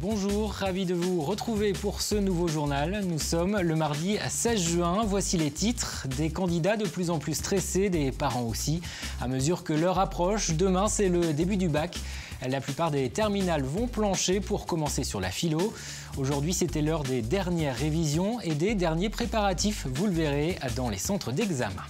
Bonjour, ravi de vous retrouver pour ce nouveau journal. Nous sommes le mardi 16 juin. Voici les titres. Des candidats de plus en plus stressés, des parents aussi. À mesure que l'heure approche, demain c'est le début du bac. La plupart des terminales vont plancher pour commencer sur la philo. Aujourd'hui, c'était l'heure des dernières révisions et des derniers préparatifs, vous le verrez, dans les centres d'examen.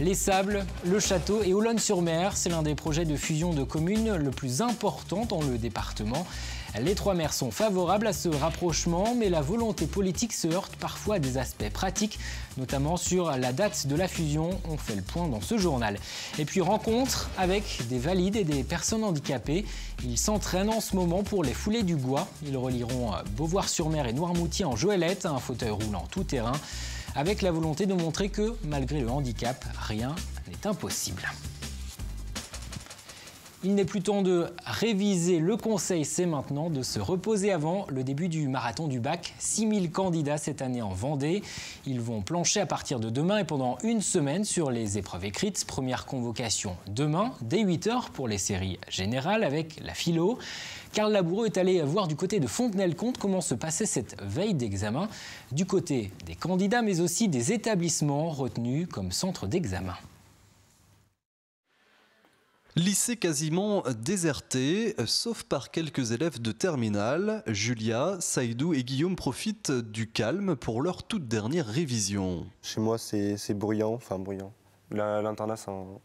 Les Sables, le Château et Olonne-sur-Mer, c'est l'un des projets de fusion de communes le plus important dans le département. Les trois maires sont favorables à ce rapprochement, mais la volonté politique se heurte parfois à des aspects pratiques, notamment sur la date de la fusion. On fait le point dans ce journal. Et puis rencontre avec des valides et des personnes handicapées. Ils s'entraînent en ce moment pour les foulées du Gois. Ils relieront Beauvoir-sur-Mer et Noirmoutier en Joëlette, un fauteuil roulant tout-terrain, avec la volonté de montrer que, malgré le handicap, rien n'est impossible. Il n'est plus temps de réviser. Le conseil, c'est maintenant de se reposer avant le début du marathon du bac. 6000 candidats cette année en Vendée. Ils vont plancher à partir de demain et pendant une semaine sur les épreuves écrites. Première convocation demain, dès 8h pour les séries générales avec la philo. Carl Laboureux est allé voir du côté de Fontenay-le-Comte comment se passait cette veille d'examen. Du côté des candidats, mais aussi des établissements retenus comme centre d'examen. Lycée quasiment déserté, sauf par quelques élèves de terminale. Julia, Saïdou et Guillaume profitent du calme pour leur toute dernière révision. Chez moi, c'est bruyant, enfin bruyant. L'internat,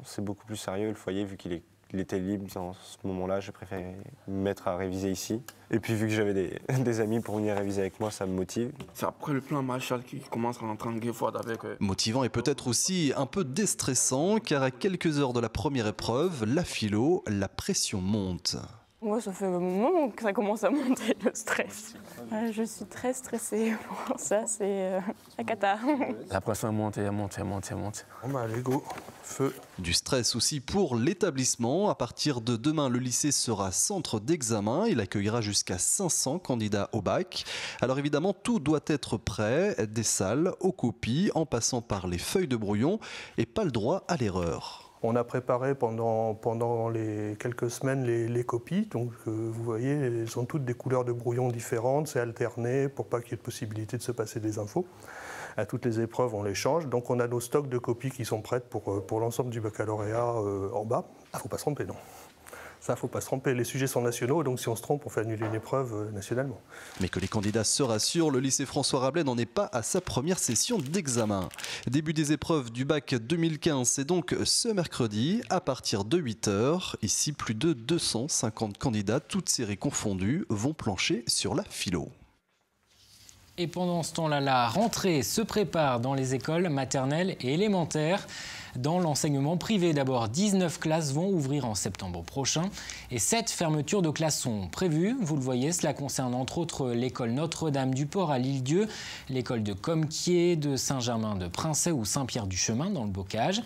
c'est beaucoup plus sérieux. Le foyer, vu qu'il était libre en ce moment-là, j'ai préféré me mettre à réviser ici. Et puis vu que j'avais des amis pour venir réviser avec moi, ça me motive. C'est après le plan Marshall qui commence à rentrer en guerre avec... Motivant et peut-être aussi un peu déstressant, car à quelques heures de la première épreuve, la philo, la pression monte. Moi, ça fait un moment que ça commence à monter, le stress. Je suis très stressée pour ça, c'est la cata. La pression monte, elle monte. Bon bah allez, go, feu. Du stress aussi pour l'établissement. À partir de demain, le lycée sera centre d'examen. Il accueillera jusqu'à 500 candidats au bac. Alors évidemment, tout doit être prêt, des salles aux copies, en passant par les feuilles de brouillon, et pas le droit à l'erreur. On a préparé pendant les quelques semaines les copies. Donc vous voyez, elles sont toutes des couleurs de brouillon différentes. C'est alterné pour pas qu'il y ait de possibilité de se passer des infos. À toutes les épreuves, on les change. Donc on a nos stocks de copies qui sont prêtes pour l'ensemble du baccalauréat en bas. Il ne faut pas se tromper, non. Ça, il ne faut pas se tromper. Les sujets sont nationaux, donc si on se trompe, on fait annuler une épreuve nationalement. Mais que les candidats se rassurent, le lycée François Rabelais n'en est pas à sa première session d'examen. Début des épreuves du bac 2015, c'est donc ce mercredi à partir de 8h. Ici, plus de 250 candidats, toutes séries confondues, vont plancher sur la philo. Et pendant ce temps-là, la rentrée se prépare dans les écoles maternelles et élémentaires. Dans l'enseignement privé, d'abord, 19 classes vont ouvrir en septembre prochain et 7 fermetures de classes sont prévues. Vous le voyez, cela concerne entre autres l'école Notre-Dame-du-Port à l'Île-Dieu, l'école de Comquier, de Saint-Germain-de-Princey ou Saint-Pierre-du-Chemin dans le Bocage.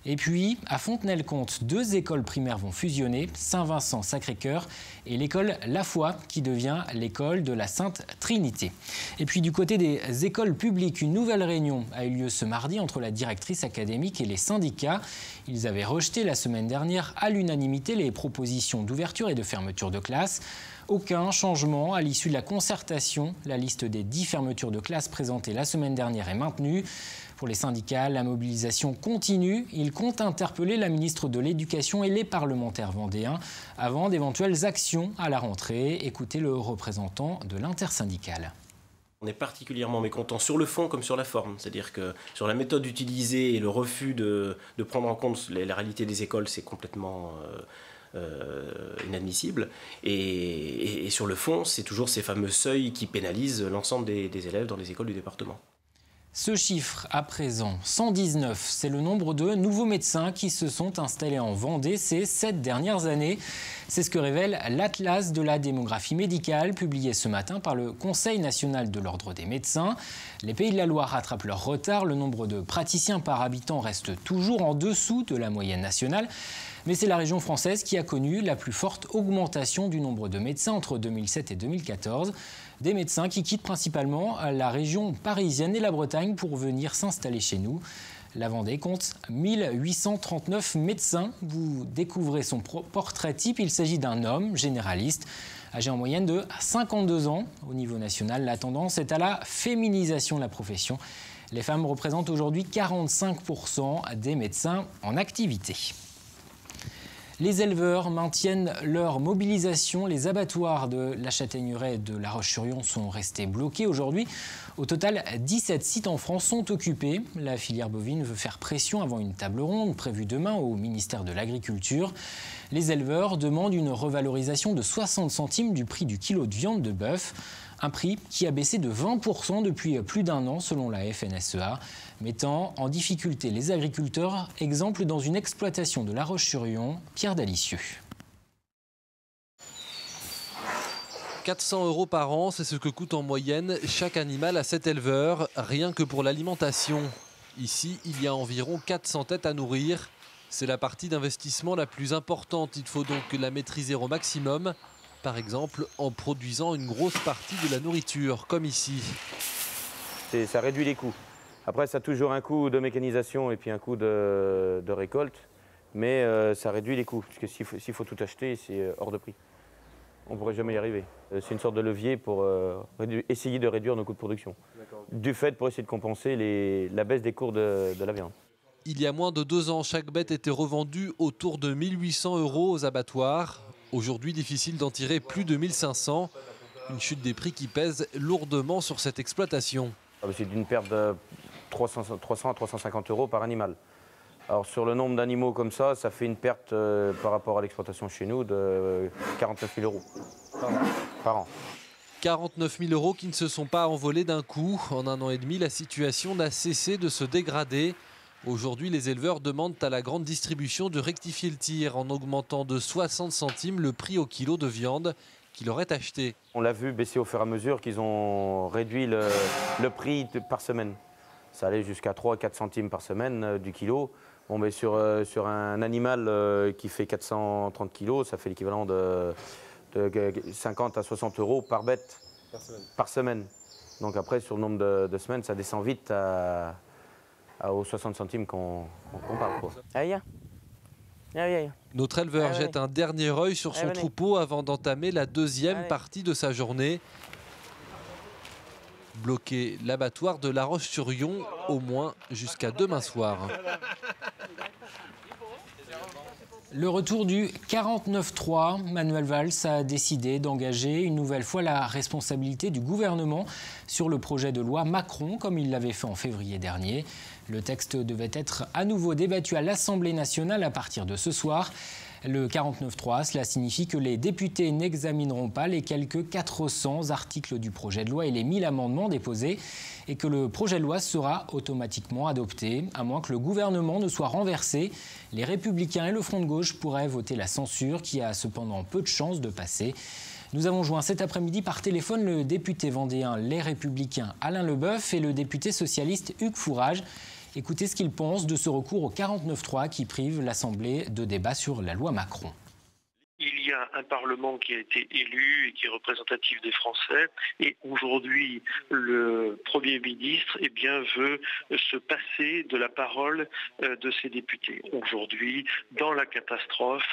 Et puis, à Fontenay-le-Comte, 2 écoles primaires vont fusionner, Saint-Vincent-Sacré-Cœur et l'école La Foi, qui devient l'école de la Sainte Trinité. Et puis, du côté des écoles publiques, une nouvelle réunion a eu lieu ce mardi entre la directrice académique et les syndicats. Ils avaient rejeté la semaine dernière à l'unanimité les propositions d'ouverture et de fermeture de classes. Aucun changement à l'issue de la concertation. La liste des 10 fermetures de classes présentées la semaine dernière est maintenue. Pour les syndicats, la mobilisation continue. Ils comptent interpeller la ministre de l'Éducation et les parlementaires vendéens avant d'éventuelles actions à la rentrée. Écoutez le représentant de l'intersyndicale. On est particulièrement mécontent sur le fond comme sur la forme. C'est-à-dire que sur la méthode utilisée et le refus de prendre en compte la réalité des écoles, c'est complètement inadmissible. Et sur le fond, c'est toujours ces fameux seuils qui pénalisent l'ensemble des élèves dans les écoles du département. Ce chiffre, à présent, 119, c'est le nombre de nouveaux médecins qui se sont installés en Vendée ces 7 dernières années. C'est ce que révèle l'Atlas de la démographie médicale, publié ce matin par le Conseil national de l'Ordre des médecins. Les Pays de la Loire rattrapent leur retard. Le nombre de praticiens par habitant reste toujours en dessous de la moyenne nationale. Mais c'est la région française qui a connu la plus forte augmentation du nombre de médecins entre 2007 et 2014. Des médecins qui quittent principalement la région parisienne et la Bretagne pour venir s'installer chez nous. La Vendée compte 1839 médecins. Vous découvrez son portrait type. Il s'agit d'un homme généraliste. âgés en moyenne de 52 ans. Au niveau national, la tendance est à la féminisation de la profession. Les femmes représentent aujourd'hui 45% des médecins en activité. Les éleveurs maintiennent leur mobilisation. Les abattoirs de la Châtaigneraie et de La Roche-sur-Yon sont restés bloqués aujourd'hui. Au total, 17 sites en France sont occupés. La filière bovine veut faire pression avant une table ronde prévue demain au ministère de l'Agriculture. Les éleveurs demandent une revalorisation de 60 centimes du prix du kilo de viande de bœuf. Un prix qui a baissé de 20% depuis plus d'un an selon la FNSEA, mettant en difficulté les agriculteurs. Exemple dans une exploitation de La Roche-sur-Yon, Pierre Dalicieux. 400 € par an, c'est ce que coûte en moyenne chaque animal à cet éleveur, rien que pour l'alimentation. Ici, il y a environ 400 têtes à nourrir. C'est la partie d'investissement la plus importante. Il faut donc la maîtriser au maximum. Par exemple, en produisant une grosse partie de la nourriture, comme ici. Ça réduit les coûts. Après, ça a toujours un coût de mécanisation et puis un coût de récolte. Mais ça réduit les coûts, parce que s'il faut tout acheter, c'est hors de prix. On ne pourrait jamais y arriver. C'est une sorte de levier pour essayer de réduire nos coûts de production. Du fait, pour essayer de compenser la baisse des cours de la viande. Il y a moins de 2 ans, chaque bête était revendue autour de 1 800 € aux abattoirs. Aujourd'hui, difficile d'en tirer plus de 1 500. Une chute des prix qui pèse lourdement sur cette exploitation. C'est d'une perte de 300 à 350 € par animal. Alors sur le nombre d'animaux comme ça fait une perte par rapport à l'exploitation chez nous de 49 000 € par an. 49 000 € qui ne se sont pas envolés d'un coup. En 1 an et demi, la situation n'a cessé de se dégrader. Aujourd'hui, les éleveurs demandent à la grande distribution de rectifier le tir en augmentant de 60 centimes le prix au kilo de viande qu'il aurait acheté. On l'a vu baisser au fur et à mesure qu'ils ont réduit le prix par semaine. Ça allait jusqu'à 3 à 4 centimes par semaine du kilo. Bon, mais sur un animal qui fait 430 kilos, ça fait l'équivalent de 50 à 60 € par bête par semaine. Donc après, sur le nombre de semaines, ça descend vite aux 60 centimes qu'on parle. Notre éleveur jette un dernier œil sur son troupeau avant d'entamer la deuxième partie de sa journée. Bloquer l'abattoir de La Roche-sur-Yon au moins jusqu'à demain soir. Le retour du 49.3, Manuel Valls a décidé d'engager une nouvelle fois la responsabilité du gouvernement sur le projet de loi Macron, comme il l'avait fait en février dernier. Le texte devait être à nouveau débattu à l'Assemblée nationale à partir de ce soir. Le 49.3, cela signifie que les députés n'examineront pas les quelques 400 articles du projet de loi et les 1000 amendements déposés et que le projet de loi sera automatiquement adopté, à moins que le gouvernement ne soit renversé. Les Républicains et le Front de gauche pourraient voter la censure, qui a cependant peu de chances de passer. Nous avons joint cet après-midi par téléphone le député vendéen Les Républicains Alain Leboeuf et le député socialiste Hugues Fourage. Écoutez ce qu'ils pensent de ce recours au 49.3 qui prive l'Assemblée de débat sur la loi Macron. Il y a un Parlement qui a été élu et qui est représentatif des Français. Et aujourd'hui, le Premier ministre veut se passer de la parole de ses députés. Aujourd'hui, dans la catastrophe,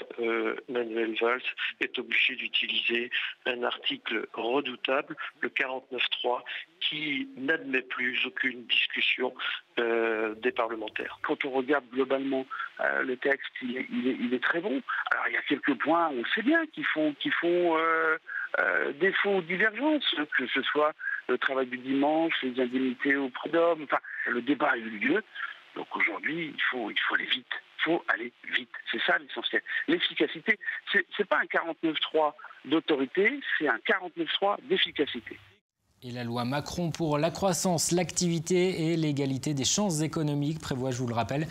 Manuel Valls est obligé d'utiliser un article redoutable, le 49.3, qui n'admet plus aucune discussion des parlementaires. Quand on regarde globalement le texte, il est très bon. Alors il y a quelques points, on sait bien, qui font défaut ou divergence, que ce soit le travail du dimanche, les indemnités aux prud'hommes. Enfin, le débat a eu lieu. Donc aujourd'hui, il faut aller vite. Il faut aller vite. C'est ça l'essentiel. L'efficacité, c'est pas un 49.3 d'autorité, c'est un 49.3 d'efficacité. Et la loi Macron pour la croissance, l'activité et l'égalité des chances économiques prévoit, je vous le rappelle,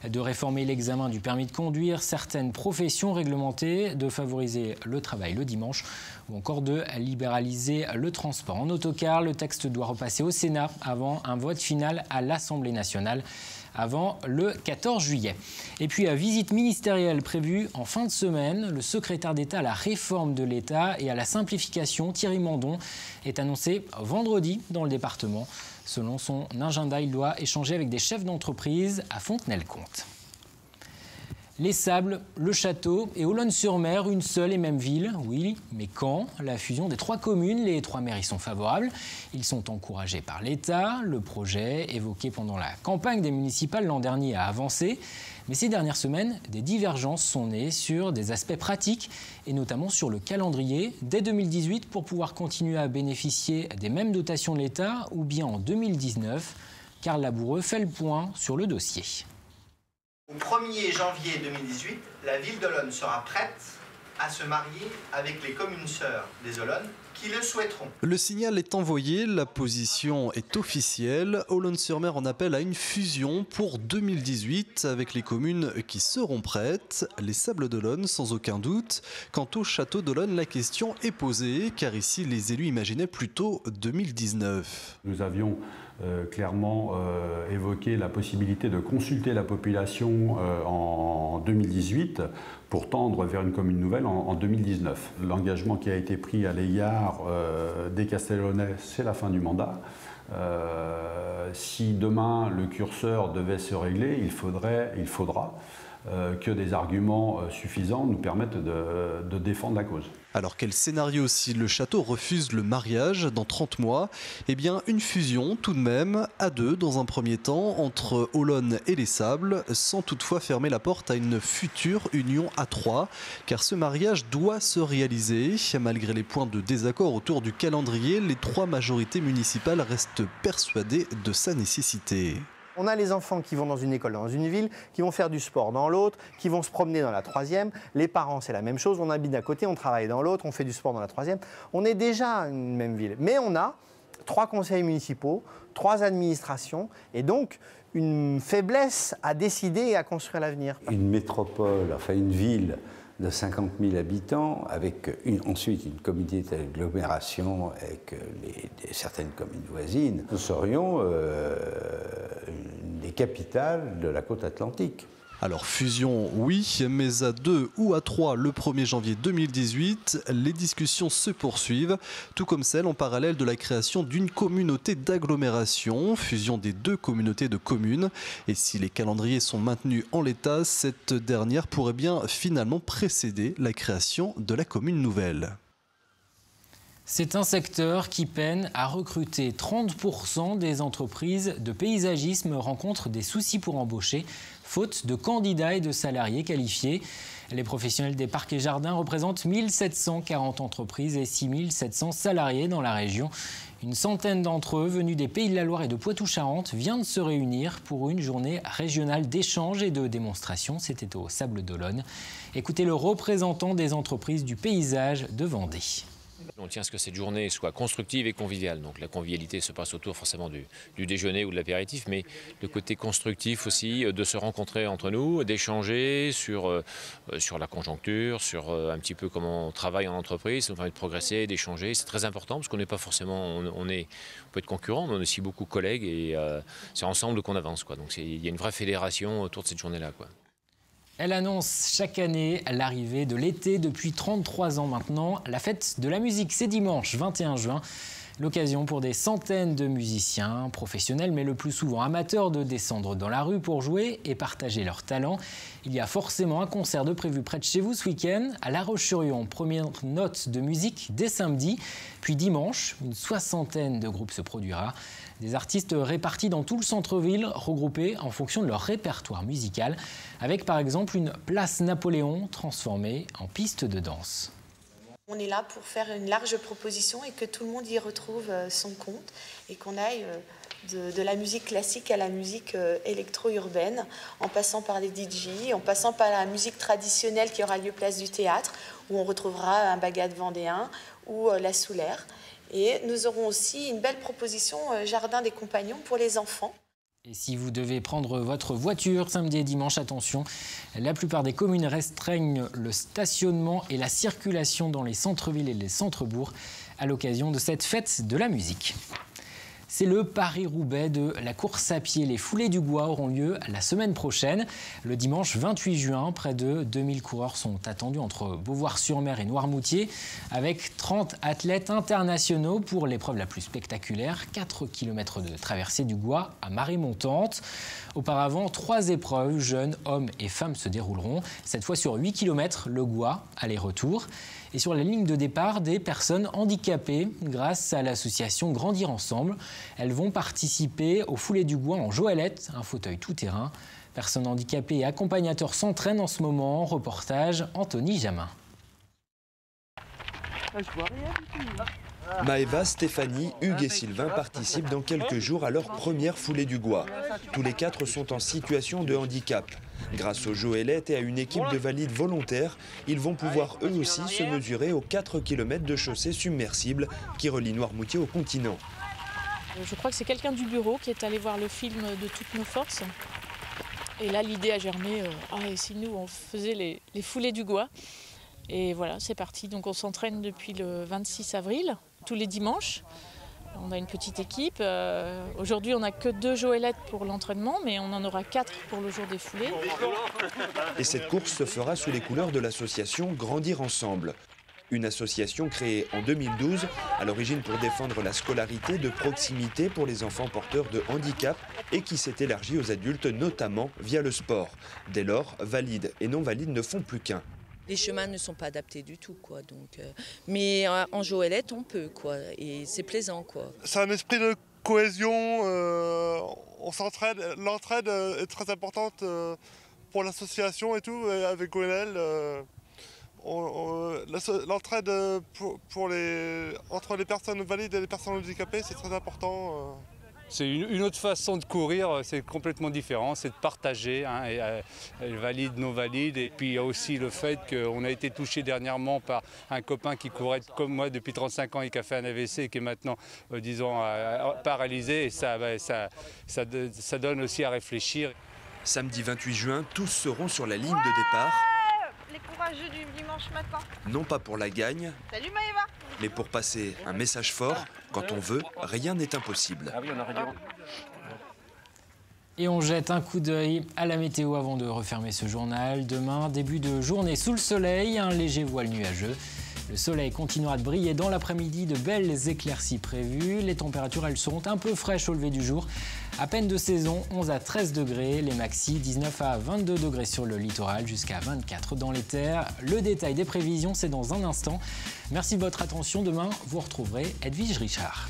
de réformer l'examen du permis de conduire, certaines professions réglementées, de favoriser le travail le dimanche ou encore de libéraliser le transport en autocar. Le texte doit repasser au Sénat avant un vote final à l'Assemblée nationale avant le 14 juillet. Et puis, à visite ministérielle prévue en fin de semaine, le secrétaire d'État à la réforme de l'État et à la simplification, Thierry Mandon, est annoncé vendredi dans le département. Selon son agenda, il doit échanger avec des chefs d'entreprise à Fontenay-le-Comte. Les Sables, le Château et Olonne-sur-Mer, une seule et même ville. Oui, mais quand? La fusion des 3 communes, les 3 maires y sont favorables. Ils sont encouragés par l'État. Le projet, évoqué pendant la campagne des municipales l'an dernier, a avancé. Mais ces dernières semaines, des divergences sont nées sur des aspects pratiques et notamment sur le calendrier dès 2018 pour pouvoir continuer à bénéficier des mêmes dotations de l'État ou bien en 2019. Carl Laboureux fait le point sur le dossier. Au 1er janvier 2018, la ville d'Olonne sera prête à se marier avec les communes sœurs des Olonnes qui le souhaiteront. Le signal est envoyé, la position est officielle. Olonne-sur-Mer en appelle à une fusion pour 2018 avec les communes qui seront prêtes. Les Sables d'Olonne, sans aucun doute. Quant au Château d'Olonne, la question est posée, car ici les élus imaginaient plutôt 2019. Nous avions clairement évoqué la possibilité de consulter la population en 2018 pour tendre vers une commune nouvelle en 2019. L'engagement qui a été pris à l'égard des Castellonnais, c'est la fin du mandat. Si demain le curseur devait se régler, il faudra que des arguments suffisants nous permettent de défendre la cause. Alors quel scénario si le château refuse le mariage dans 30 mois? Eh bien une fusion tout de même, à 2 dans un premier temps, entre Olonne et les Sables, sans toutefois fermer la porte à une future union à 3, car ce mariage doit se réaliser. Malgré les points de désaccord autour du calendrier, les 3 majorités municipales restent persuadées de sa nécessité. On a les enfants qui vont dans une école dans une ville, qui vont faire du sport dans l'autre, qui vont se promener dans la 3e. Les parents, c'est la même chose. On habite d'un côté, on travaille dans l'autre, on fait du sport dans la 3e. On est déjà une même ville. Mais on a 3 conseils municipaux, 3 administrations et donc une faiblesse à décider et à construire l'avenir. Une métropole, enfin une ville de 50 000 habitants, avec ensuite une communauté d'agglomération avec certaines communes voisines, nous serions les capitales de la côte atlantique. Alors fusion oui, mais à 2 ou à 3 le 1er janvier 2018, les discussions se poursuivent, tout comme celle en parallèle de la création d'une communauté d'agglomération, fusion des 2 communautés de communes. Et si les calendriers sont maintenus en l'état, cette dernière pourrait bien finalement précéder la création de la commune nouvelle. C'est un secteur qui peine à recruter. 30% des entreprises de paysagisme rencontrent des soucis pour embaucher, faute de candidats et de salariés qualifiés. Les professionnels des parcs et jardins représentent 1740 entreprises et 6700 salariés dans la région. Une centaine d'entre eux, venus des Pays de la Loire et de Poitou-Charentes, vient de se réunir pour une journée régionale d'échange et de démonstration. C'était au Sable d'Olonne. Écoutez le représentant des entreprises du paysage de Vendée. On tient à ce que cette journée soit constructive et conviviale. Donc la convivialité se passe autour forcément du déjeuner ou de l'apéritif, mais le côté constructif aussi, de se rencontrer entre nous, d'échanger sur la conjoncture, sur un petit peu comment on travaille en entreprise, ça nous permet de progresser, d'échanger. C'est très important parce qu'on n'est pas forcément, on peut être concurrent, mais on est aussi beaucoup collègues et c'est ensemble qu'on avance, quoi. Donc il y a une vraie fédération autour de cette journée-là, quoi. Elle annonce chaque année l'arrivée de l'été depuis 33 ans maintenant. La fête de la musique, c'est dimanche 21 juin. L'occasion pour des centaines de musiciens, professionnels mais le plus souvent amateurs, de descendre dans la rue pour jouer et partager leurs talents. Il y a forcément un concert de prévu près de chez vous ce week-end, à La Roche-sur-Yon. Première note de musique dès samedi. Puis dimanche, une soixantaine de groupes se produira. Des artistes répartis dans tout le centre-ville, regroupés en fonction de leur répertoire musical, avec par exemple une place Napoléon transformée en piste de danse. On est là pour faire une large proposition et que tout le monde y retrouve son compte et qu'on aille de la musique classique à la musique électro-urbaine, en passant par les DJ, en passant par la musique traditionnelle qui aura lieu place du Théâtre, où on retrouvera un bagad vendéen ou la soulaire. Et nous aurons aussi une belle proposition Jardin des Compagnons pour les enfants. Et si vous devez prendre votre voiture samedi et dimanche, attention, la plupart des communes restreignent le stationnement et la circulation dans les centres-villes et les centres-bourgs à l'occasion de cette fête de la musique. C'est le Paris-Roubaix de la course à pied. Les foulées du Gois auront lieu la semaine prochaine. Le dimanche 28 juin, près de 2000 coureurs sont attendus entre Beauvoir-sur-Mer et Noirmoutier, avec 30 athlètes internationaux pour l'épreuve la plus spectaculaire, 4 km de traversée du Gois à marée montante. Auparavant, 3 épreuves, jeunes, hommes et femmes, se dérouleront. Cette fois sur 8 km, le Gois, aller-retour. Et sur la ligne de départ, des personnes handicapées, grâce à l'association Grandir Ensemble. Elles vont participer aux foulées du Gois en joëlette, un fauteuil tout-terrain. Personnes handicapées et accompagnateurs s'entraînent en ce moment. Reportage Anthony Jamin. Maëva, Stéphanie, Hugues et Sylvain participent dans quelques jours à leur première foulée du Gois. Tous les 4 sont en situation de handicap. Grâce aux joëlettes et à une équipe de valides volontaires, ils vont pouvoir eux aussi se mesurer aux 4 km de chaussée submersible qui relie Noirmoutier au continent. Je crois que c'est quelqu'un du bureau qui est allé voir le film de Toutes nos forces. Et là, l'idée a germé, et si nous, on faisait les foulées du Gois. Et voilà, c'est parti. Donc on s'entraîne depuis le 26 avril, tous les dimanches. On a une petite équipe. Aujourd'hui, on n'a que 2 joëlettes pour l'entraînement, mais on en aura 4 pour le jour des foulées. Et cette course se fera sous les couleurs de l'association Grandir Ensemble. Une association créée en 2012, à l'origine pour défendre la scolarité de proximité pour les enfants porteurs de handicap et qui s'est élargie aux adultes, notamment via le sport. Dès lors, valides et non-valides ne font plus qu'un. Les chemins ne sont pas adaptés du tout, quoi. Donc, mais en joëlette, on peut, quoi. Et c'est plaisant, quoi. C'est un esprit de cohésion. On s'entraide. L'entraide est très importante pour l'association et tout. Et avec Gwenel, l'entraide entre les personnes valides et les personnes handicapées, c'est très important. C'est une autre façon de courir, c'est complètement différent, c'est de partager, valide, non valide. Et puis il y a aussi le fait qu'on a été touché dernièrement par un copain qui courait comme moi depuis 35 ans et qui a fait un AVC et qui est maintenant, disons, paralysé. Et ça donne aussi à réfléchir. Samedi 28 juin, tous seront sur la ligne de départ. Les courageux du dimanche matin. Non pas pour la gagne, Salut Maëva. mais pour passer un message fort. Quand on veut, rien n'est impossible. Et on jette un coup d'œil à la météo avant de refermer ce journal. Demain, début de journée sous le soleil, un léger voile nuageux. Le soleil continuera de briller dans l'après-midi, de belles éclaircies prévues. Les températures, elles seront un peu fraîches au lever du jour. À peine de saison, 11 à 13 degrés. Les maxi, 19 à 22 degrés sur le littoral, jusqu'à 24 dans les terres. Le détail des prévisions, c'est dans un instant. Merci de votre attention. Demain, vous retrouverez Edwige Richard.